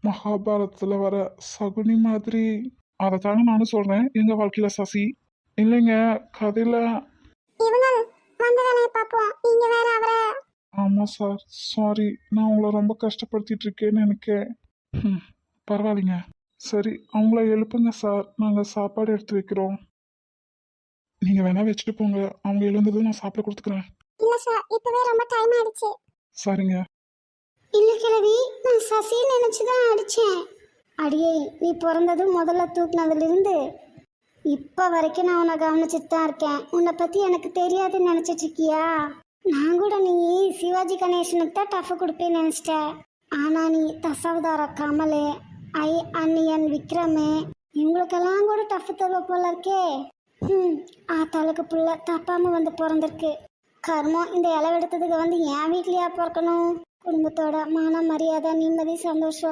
மகாபாரதத்துல வர சகுனி மாதிரி. அதைத்தாங்க நானும் சொல்றேன் எங்க வாழ்க்கையில சசி. இல்லைங்க, கதையில. இவங்க வந்த வேலையை பார்ப்போம், நீங்க வேற அவரை. ஆமா சார், சாரி, நான் உங்களை ரொம்ப கஷ்டப்படுத்திட்டு இருக்கேன்னு நினைக்கிறேன். பரவாயில்லைங்க. சரி, அவங்கள எழுப்புங்க சார், நாங்க சாப்பாடு எடுத்து வைக்கிறோம். நீங்க வேணா வச்சுட்டு போங்க, அவங்க எழுந்ததும் நான் சாப்பிட கொடுத்துக்கிறேன். இல்ல சார், இப்பவே ரொம்ப டைம் ஆயிடுச்சு. சரிங்க. இல்ல கிழவி, நான் சசியை நினைச்சுதான் அடிச்சேன். அடியே, நீ பிறந்தது முதல்ல தூக்குனதுல இப்ப வரைக்கும் நான் உன்னை கவனிச்சுட்டு தான் இருக்கேன். உன்னை பத்தி எனக்கு தெரியாதுன்னு நினைச்சிட்டு இருக்கியா? நான் கூட நீ சிவாஜி கணேசனுக்கு தான் டஃப் கொடுப்பேன்னு நினைச்சிட்டேன். ஆனா நீ தசாவதார கமலு, அன்னியன் விக்ரமு, இவங்களுக்கெல்லாம் கூட டஃப் தருவ போல இருக்கே. ஆத்தாளுக்கு புள்ள தப்பாம வந்து பிறந்திருக்கு. கர்மம், இந்த இளவெடுத்ததுக்கு வந்து என் வீட்லயா பிறக்கணும்? குடும்பத்தோட மான மரியாதை நிம்மதி சந்தோஷம்